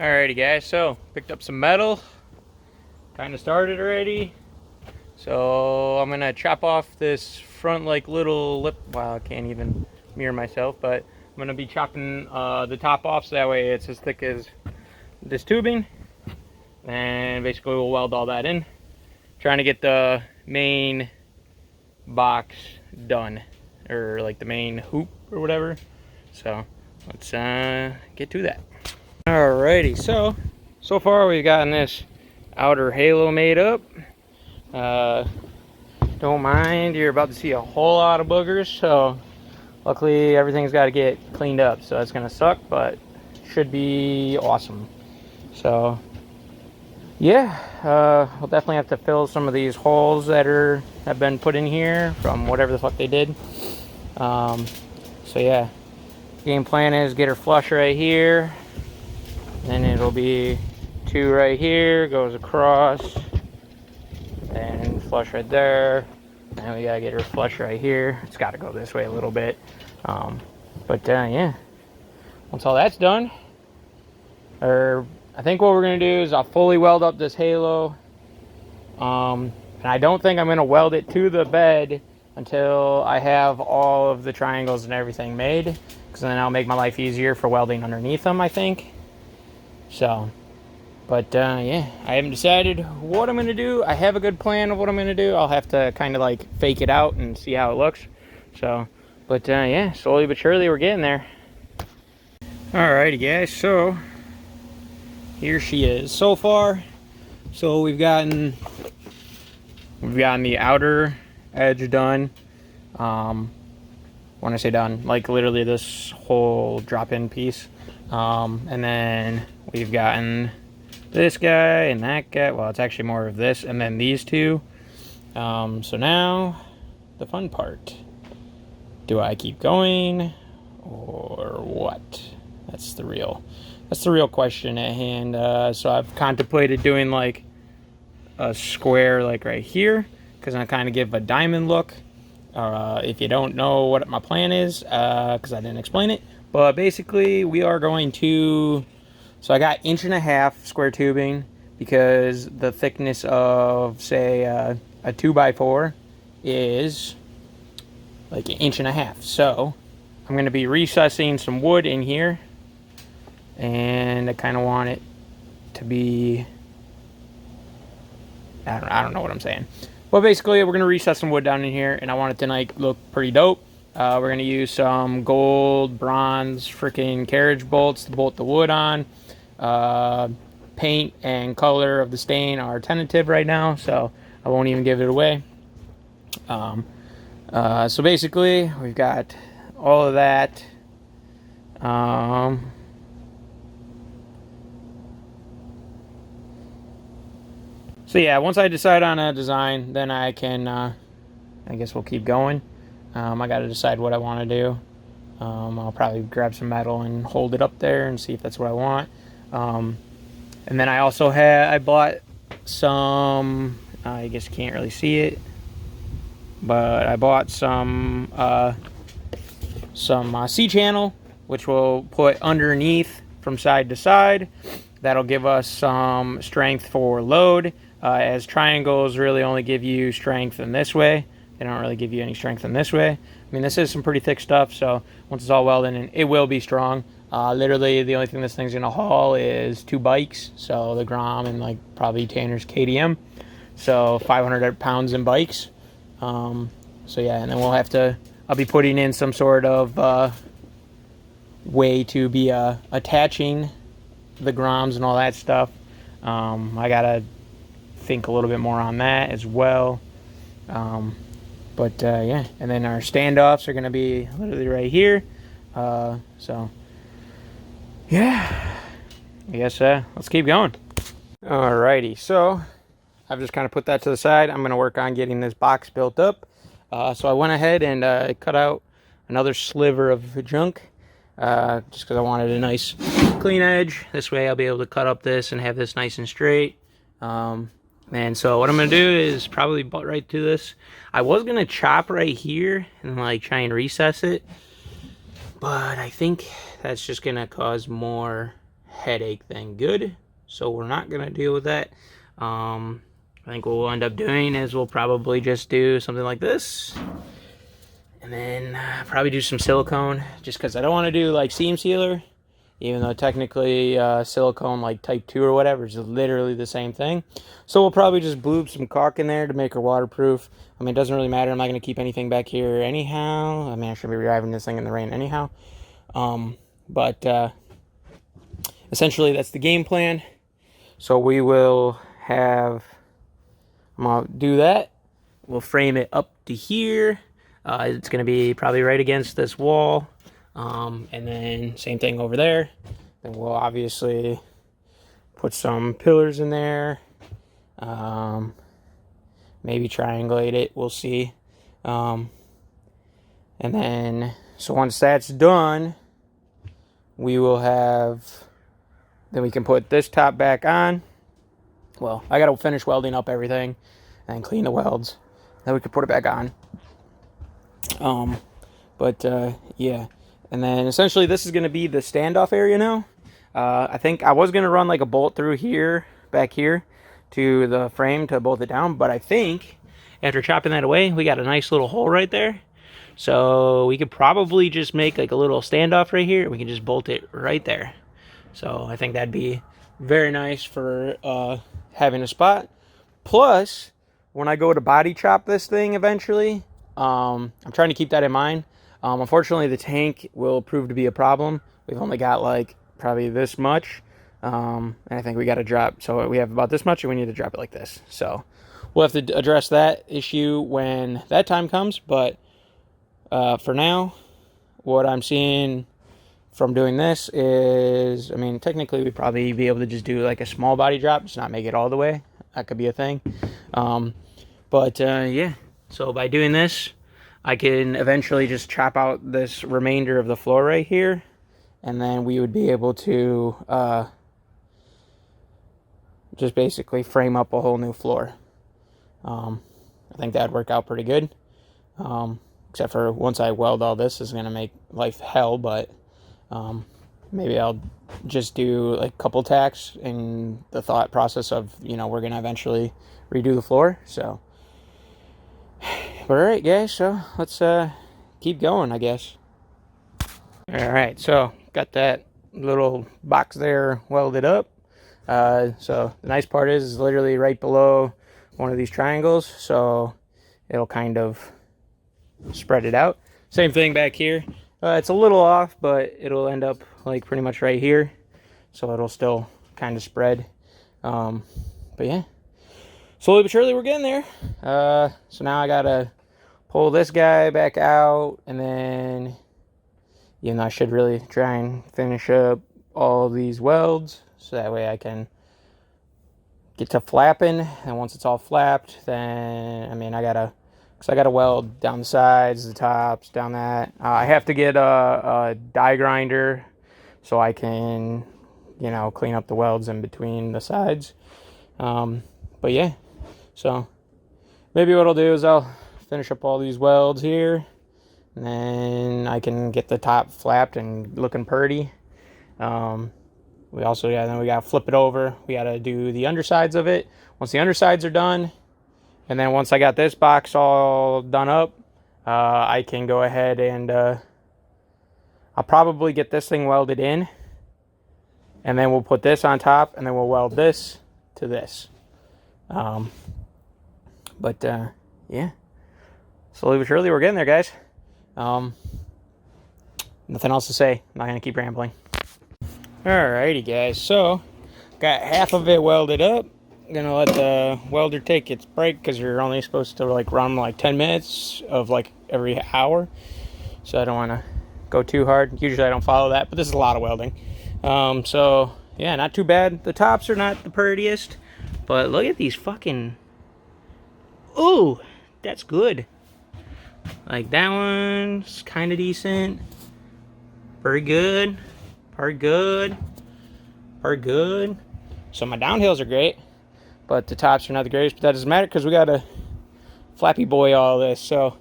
Alrighty guys, so picked up some metal, kind of started already. So I'm gonna chop off this front like little lip. Wow, I can't even mirror myself, but I'm gonna be chopping the top off so that way it's as thick as this tubing. And basically we'll weld all that in. Trying to get the main box done, or like the main hoop or whatever. So let's get to that. Alrighty, so far we've gotten this outer halo made up. Don't mind, you're about to see a whole lot of boogers, so luckily everything's got to get cleaned up, so that's gonna suck, but should be awesome. So yeah, we'll definitely have to fill some of these holes that have been put in here from whatever the fuck they did. So yeah, game plan is get her flush right here. Then it'll be 2 right here, goes across, and flush right there. And we gotta get her flush right here. It's gotta go this way a little bit. Yeah, once all that's done, I think what we're gonna do is I'll fully weld up this halo. And I don't think I'm gonna weld it to the bed until I have all of the triangles and everything made, because then I'll make my life easier for welding underneath them, I think. So, yeah, I haven't decided what I'm going to do. I have a good plan of what I'm going to do. I'll have to kind of like fake it out and see how it looks. So, yeah, slowly but surely we're getting there. Alrighty guys, so here she is so far. So we've gotten the outer edge done. When I say done, like literally this whole drop-in piece. And then we've gotten this guy and that guy. Well, it's actually more of this, and then these two. So now the fun part. Do I keep going or what? That's the real question at hand. So I've contemplated doing like a square like right here, because I kind of give a diamond look. If you don't know what my plan is, because I didn't explain it. But basically, we are going to... So I got 1.5 inch square tubing, because the thickness of, say, a 2x4 is like 1.5 inch. So I'm going to be recessing some wood in here. And I kind of want it to be... I don't know what I'm saying. But basically, we're going to recess some wood down in here, and I want it to like look pretty dope. We're going to use some gold, bronze, freaking carriage bolts to bolt the wood on. Paint and color of the stain are tentative right now, so I won't even give it away. So basically, we've got all of that. So yeah, once I decide on a design, then I can, I guess we'll keep going. I got to decide what I want to do. I'll probably grab some metal and hold it up there and see if that's what I want. And then I also I bought some, I guess you can't really see it, but I bought some C-channel, which we'll put underneath from side to side. That'll give us some strength for load, as triangles really only give you strength in this way. They don't really give you any strength in this way. I mean, this is some pretty thick stuff, so once it's all welded in, it will be strong. Literally, the only thing this thing's gonna haul is 2 bikes, so the Grom and like probably Tanner's KTM. So 500 pounds in bikes. So yeah, and then I'll be putting in some sort of way to be attaching the Groms and all that stuff. I gotta think a little bit more on that as well. Yeah, and then our standoffs are going to be literally right here. So, yeah, I guess let's keep going. Alrighty, so I've just kind of put that to the side. I'm going to work on getting this box built up. So I went ahead and cut out another sliver of junk, just because I wanted a nice clean edge. This way I'll be able to cut up this and have this nice and straight. And so what I'm going to do is probably butt right to this. I was going to chop right here and like try and recess it, but I think that's just going to cause more headache thing good, so we're not gonna deal with that. I think what we'll end up doing is we'll probably just do something like this, and then probably do some silicone, just because I don't want to do like seam sealer, even though technically silicone like type 2 or whatever is literally the same thing. So we'll probably just bloop some caulk in there to make her waterproof. I mean, it doesn't really matter. I'm not going to keep anything back here anyhow. I mean, I should be driving this thing in the rain anyhow. But essentially that's the game plan. So we will have, I'm going to do that. We'll frame it up to here. It's going to be probably right against this wall. And then same thing over there. Then we'll obviously put some pillars in there. Maybe triangulate it. We'll see. And then, so once that's done, we will have, then we can put this top back on. Well, I got to finish welding up everything and clean the welds. Then we can put it back on. Yeah. And then essentially this is going to be the standoff area now. I think I was going to run like a bolt through here, back here, to the frame to bolt it down. But I think after chopping that away, we got a nice little hole right there. So we could probably just make like a little standoff right here. We can just bolt it right there. So I think that'd be very nice for having a spot. Plus, when I go to body chop this thing eventually, I'm trying to keep that in mind. Unfortunately, the tank will prove to be a problem. We've only got like probably this much. And I think we got to drop. So we have about this much and we need to drop it like this. So we'll have to address that issue when that time comes. But for now, what I'm seeing from doing this is, I mean, technically we'd probably be able to just do like a small body drop, just not make it all the way. That could be a thing. Yeah, so by doing this, I can eventually just chop out this remainder of the floor right here, and then we would be able to just basically frame up a whole new floor. I think that'd work out pretty good. Except for once I weld all this, is going to make life hell, but maybe I'll just do like a couple tacks in the thought process of, you know, we're going to eventually redo the floor. So, but all right, guys, so let's keep going, I guess. All right, so got that little box there welded up. So the nice part is literally right below one of these triangles, so it'll kind of spread it out. Same thing back here. It's a little off, but it'll end up like pretty much right here, so it'll still kind of spread. But yeah, slowly but surely we're getting there. So now I gotta pull this guy back out, and then, you know, I should really try and finish up all these welds so that way I can get to flapping. And once it's all flapped, then, I mean, I gotta weld down the sides, the tops, down that. I have to get a die grinder so I can, you know, clean up the welds in between the sides. But yeah, so maybe what I'll do is I'll finish up all these welds here, and then I can get the top flapped and looking pretty. We also got, then we got to flip it over. We got to do the undersides of it. Once the undersides are done, and then once I got this box all done up, I can go ahead and I'll probably get this thing welded in, and then we'll put this on top, and then we'll weld this to this. Yeah, slowly but surely we're getting there, guys. Nothing else to say. I'm not gonna keep rambling. Alrighty, guys, so got half of it welded up. I'm gonna let the welder take its break because you're only supposed to like run like 10 minutes of like every hour, so I don't want to go too hard. Usually I don't follow that, but this is a lot of welding. So yeah, not too bad. The tops are not the prettiest, but look at these fucking, ooh, that's good. Like that one's kind of decent. Very good. Very good. Very good. So my downhills are great, but the tops are not the greatest, but that doesn't matter because we got to flappy boy all this. So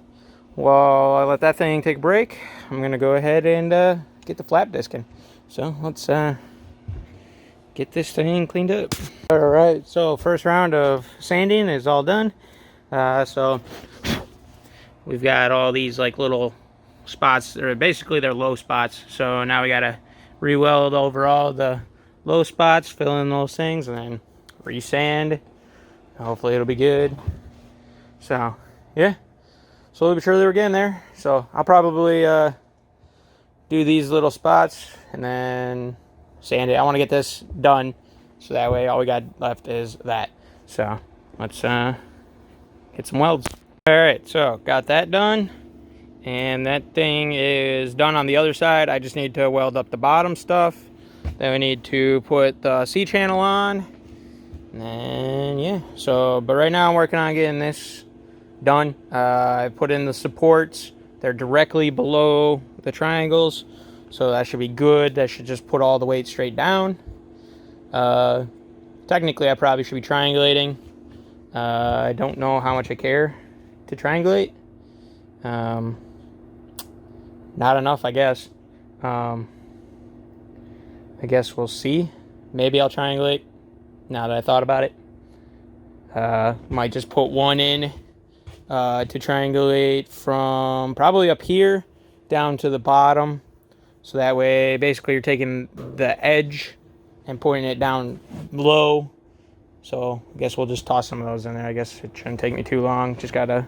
while I let that thing take a break, I'm going to go ahead and get the flap disking. So let's get this thing cleaned up. Alright, so first round of sanding is all done. So we've got all these like little spots, or basically they're low spots. So now we gotta re-weld over all the low spots, fill in those things, and then re-sand. Hopefully it'll be good. So yeah, slowly but surely we're getting there. So I'll probably do these little spots and then sand it. I want to get this done so that way all we got left is that. So let's get some welds. Alright, so got that done, and that thing is done on the other side. I just need to weld up the bottom stuff. Then we need to put the C-channel on, and then yeah, so but right now I'm working on getting this done. I put in the supports. They're directly below the triangles, so that should be good. That should just put all the weight straight down. Technically I probably should be triangulating. I don't know how much I care to triangulate. Not enough, I guess. I guess we'll see. Maybe I'll triangulate now that I thought about it. Might just put one in to triangulate from probably up here down to the bottom. So that way, basically, you're taking the edge and pointing it down low. So I guess we'll just toss some of those in there. I guess it shouldn't take me too long. Just gotta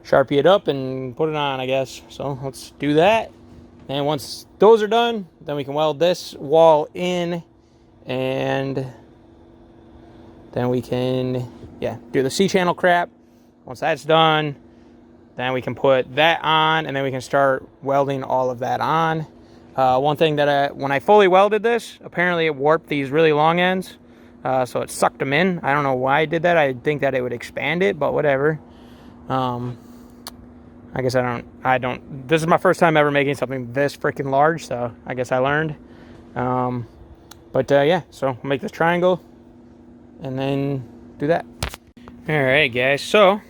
Sharpie it up and put it on, I guess. So let's do that. And once those are done, then we can weld this wall in, and then we can, yeah, do the C-channel crap. Once that's done, then we can put that on, and then we can start welding all of that on. One thing that when I fully welded this, apparently it warped these really long ends, so it sucked them in. I don't know why I did that. I think that it would expand it, but whatever. I guess I don't, this is my first time ever making something this freaking large, so I guess I learned. Yeah, so we'll make this triangle and then do that. All right, guys, so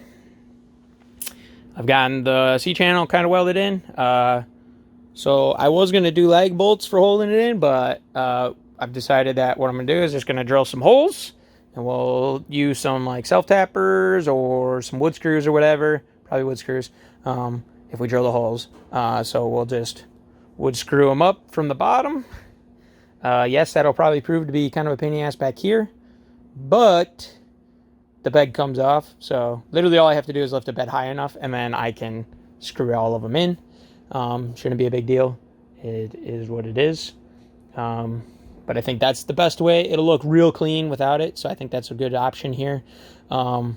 I've gotten the C-channel kind of welded in. So I was going to do lag bolts for holding it in, but I've decided that what I'm going to do is just going to drill some holes, and we'll use some like self-tappers or some wood screws or whatever, probably wood screws, if we drill the holes. So we'll just wood screw them up from the bottom. Yes, that'll probably prove to be kind of a pain in the ass back here, but the bed comes off. So literally all I have to do is lift the bed high enough, and then I can screw all of them in. Shouldn't be a big deal. It is what it is. But I think that's the best way. It'll look real clean without it, so I think that's a good option here. And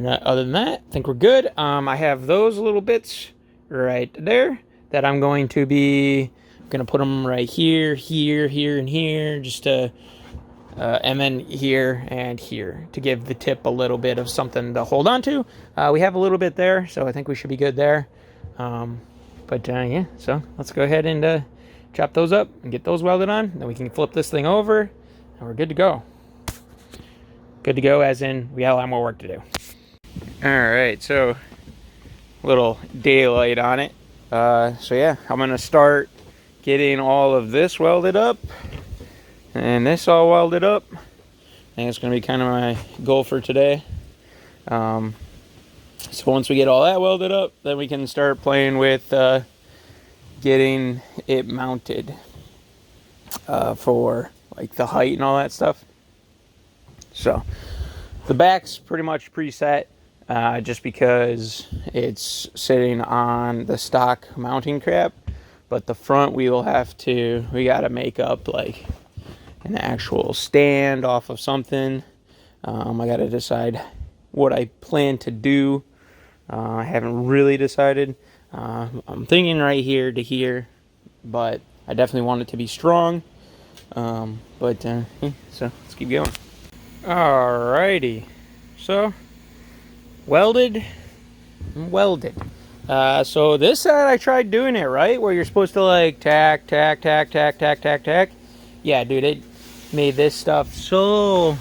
other than that, I think we're good. I have those little bits right there that I'm going to put them right here, here, here, and here, just to, and then here and here to give the tip a little bit of something to hold on to. We have a little bit there, so I think we should be good there. Yeah, so let's go ahead and chop those up and get those welded on. Then we can flip this thing over, and we're good to go. Good to go as in we got a lot more work to do. Alright, so little daylight on it. So yeah, I'm going to start getting all of this welded up and this all welded up. I think it's going to be kind of my goal for today. So once we get all that welded up, then we can start playing with getting it mounted for like the height and all that stuff. So the back's pretty much preset, just because it's sitting on the stock mounting crap. But the front we gotta make up like an actual stand off of something. I gotta decide what I plan to do. I haven't really decided. I'm thinking right here to here, but I definitely want it to be strong. So let's keep going. Alrighty, so welded. So this side I tried doing it right, where you're supposed to like tack. Yeah, dude, it made this stuff so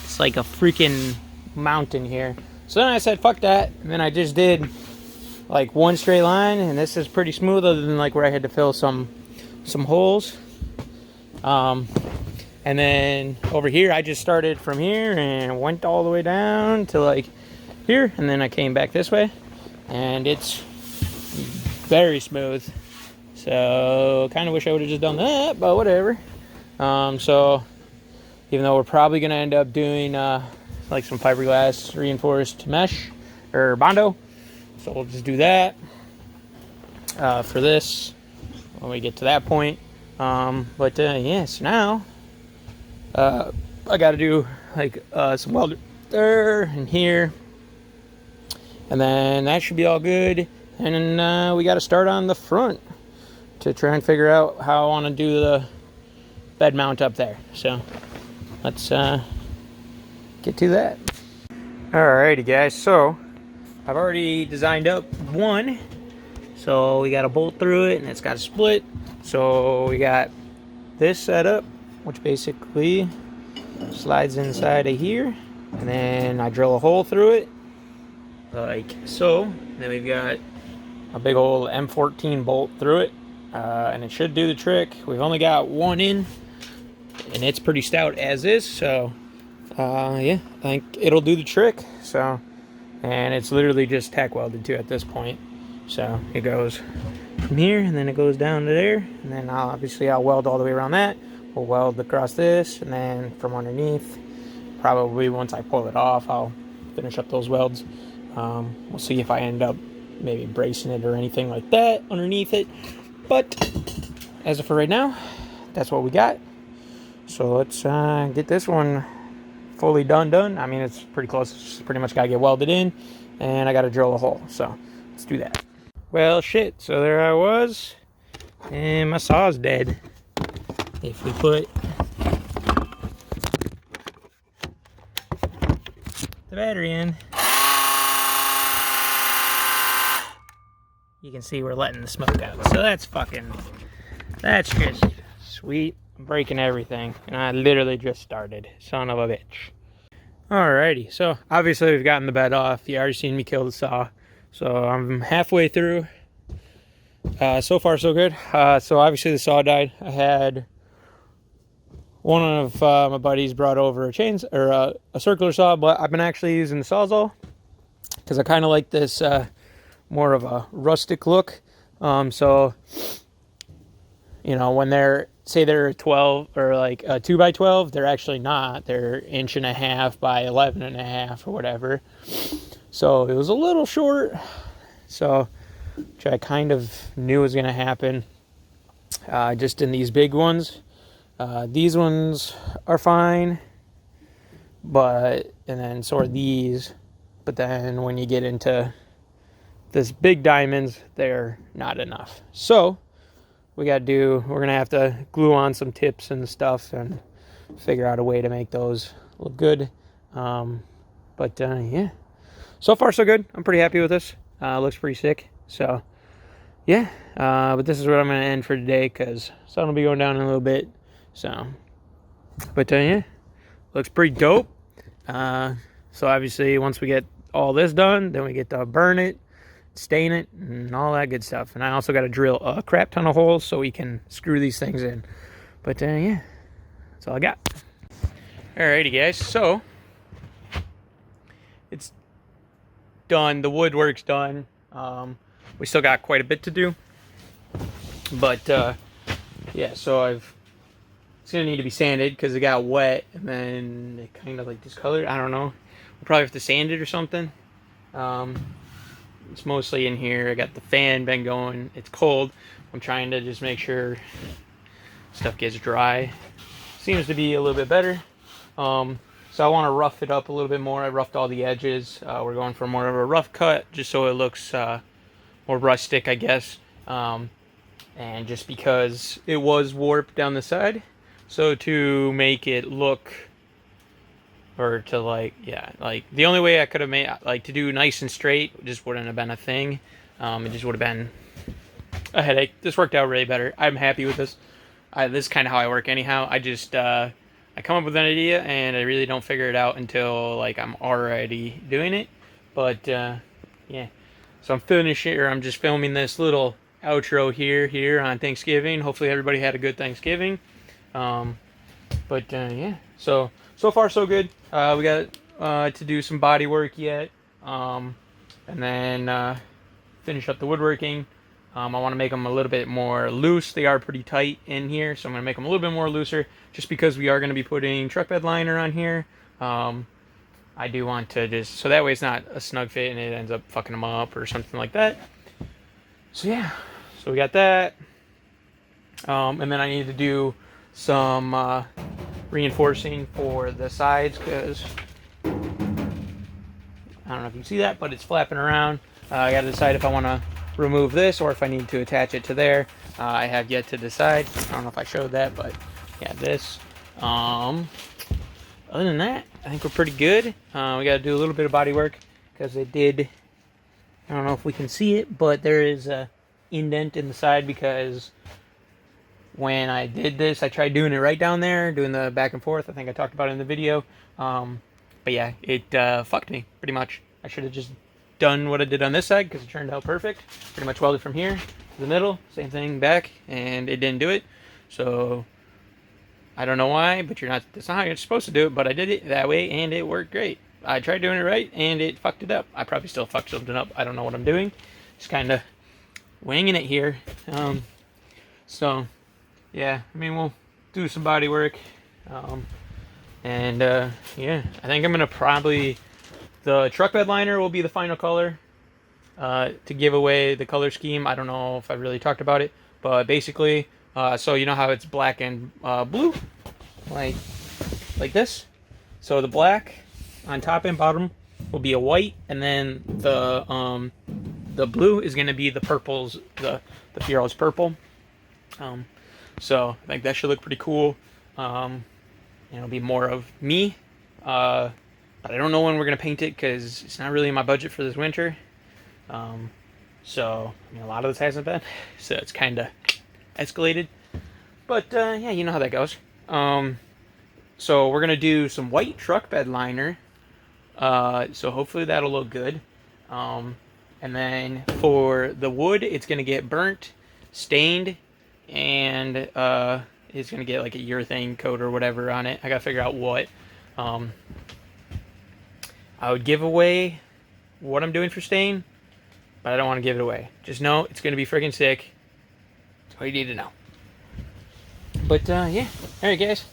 it's like a freaking mountain here. So then I said fuck that, and then I just did like one straight line, and this is pretty smooth, other than like where I had to fill some some holes. And then over here, I just started from here and went all the way down to like here, and then I came back this way, and it's very smooth. So kind of wish I would have just done that, but whatever. So even though we're probably gonna end up doing like some fiberglass reinforced mesh or Bondo, so we'll just do that for this when we get to that point. But yes, now I got to do like some welding there and here, and then that should be all good. And then we got to start on the front to try and figure out how I want to do the bed mount up there. So let's get to that. Alrighty guys, so I've already designed up one. So we got a bolt through it and it's got a split. So we got this set up, which basically slides inside of here, and then I drill a hole through it like so. And then we've got a big old M14 bolt through it, and it should do the trick. We've only got one in, and it's pretty stout as is, so yeah, I think it'll do the trick. So, and it's literally just tack welded too at this point. So it goes from here, and then it goes down to there, and then obviously I'll weld all the way around that. We'll weld across this, and then from underneath, probably once I pull it off, I'll finish up those welds. We'll see if I end up maybe bracing it or anything like that underneath it. But as of for right now, that's what we got. So let's get this one fully done. I mean, it's pretty close. It's just pretty much got to get welded in, and I got to drill a hole. So let's do that. Well, shit. So there I was, and my saw's dead. If we put the battery in, you can see we're letting the smoke out. So that's just sweet. I'm breaking everything, and I literally just started. Son of a bitch. Alrighty, so obviously we've gotten the bed off. You already seen me kill the saw. So I'm halfway through. So far so good. So obviously the saw died. I had one of my buddies brought over a circular saw, but I've been actually using the Sawzall because I kind of like this more of a rustic look. So you know, when they're 12 or like a 2x12, they're actually not. They're 1.5 by 11.5 or whatever. So it was a little short. So, which I kind of knew was going to happen. Just in these big ones. These ones are fine. And then so are these. But then when you get into this big diamonds, they're not enough. So we're going to have to glue on some tips and stuff and figure out a way to make those look good. Yeah. So far so good. I'm pretty happy with this. Looks pretty sick. So yeah. But this is what I'm going to end for today because sun will be going down in a little bit. So, but yeah, looks pretty dope. So obviously once we get all this done, then we get to burn it, stain it, and all that good stuff. And I also got to drill a crap ton of holes so we can screw these things in. But yeah, that's all I got. Alrighty guys, so it's done. The woodwork's done. We still got quite a bit to do. But yeah, so it's gonna need to be sanded because it got wet and then it kind of like discolored. I don't know. We'll probably have to sand it or something. It's mostly in here. I got the fan been going. It's cold. I'm trying to just make sure stuff gets dry. Seems to be a little bit better. So I want to rough it up a little bit more. I roughed all the edges. We're going for more of a rough cut just so it looks more rustic, I guess. And just because it was warped down the side. So to make it look, or to like the only way I could have made, like to do nice and straight just wouldn't have been a thing. It just would have been a headache. This worked out really better. I'm happy with this. This is kind of how I work anyhow. I just, I come up with an idea and I really don't figure it out until like I'm already doing it. But yeah, so I'm just filming this little outro here on Thanksgiving. Hopefully everybody had a good Thanksgiving. Yeah, so far so good. We got to do some body work yet, and then finish up the woodworking. I want to make them a little bit more loose. They are pretty tight in here, so I'm going to make them a little bit more looser, just because we are going to be putting truck bed liner on here. I do want to just, so that way it's not a snug fit and it ends up fucking them up or something like that. So yeah, so we got that. And then I need to do some reinforcing for the sides, because I don't know if you can see that, but it's flapping around. I got to decide if I want to remove this or if I need to attach it to there. I have yet to decide. I don't know if I showed that, but yeah, this. Other than that, I think we're pretty good. We got to do a little bit of body work, because it did, I don't know if we can see it, but there is a indent in the side, because when I did this, I tried doing it right down there, doing the back and forth. I think I talked about it in the video. But yeah, it fucked me, pretty much. I should have just done what I did on this side, because it turned out perfect. Pretty much welded from here to the middle, same thing back, and it didn't do it. So I don't know why, but that's not how you're supposed to do it, but I did it that way, and it worked great. I tried doing it right, and it fucked it up. I probably still fucked something up. I don't know what I'm doing. Just kind of winging it here. So, yeah, I mean, we'll do some body work. Yeah, I think I'm going to probably, the truck bed liner will be the final color to give away the color scheme. I don't know if I really talked about it, but basically, so you know how it's black and blue, like this. So the black on top and bottom will be a white, and then the blue is going to be the purples, the Fiora's purple. So I think that should look pretty cool. It'll be more of me, but I don't know when we're going to paint it, because it's not really in my budget for this winter. So I mean, a lot of this hasn't been, so it's kind of escalated. But yeah, you know how that goes. So we're going to do some white truck bed liner. So hopefully that'll look good. And then for the wood, it's going to get burnt, stained, and it's going to get like a urethane coat or whatever on it. I got to figure out what. I would give away what I'm doing for stain, but I don't want to give it away. Just know it's going to be freaking sick. That's all you need to know. But yeah, alright guys,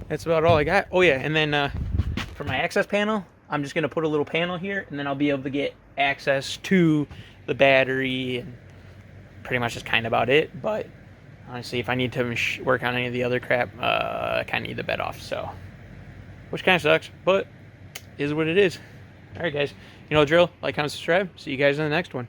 that's about all I got. Oh yeah, and then for my access panel, I'm just going to put a little panel here, and then I'll be able to get access to the battery, and pretty much that's kind of about it. But honestly, if I need to work on any of the other crap, I kind of need the bed off, so, which kind of sucks, but is what it is. Alright guys, you know the drill. Like, comment, subscribe. See you guys in the next one.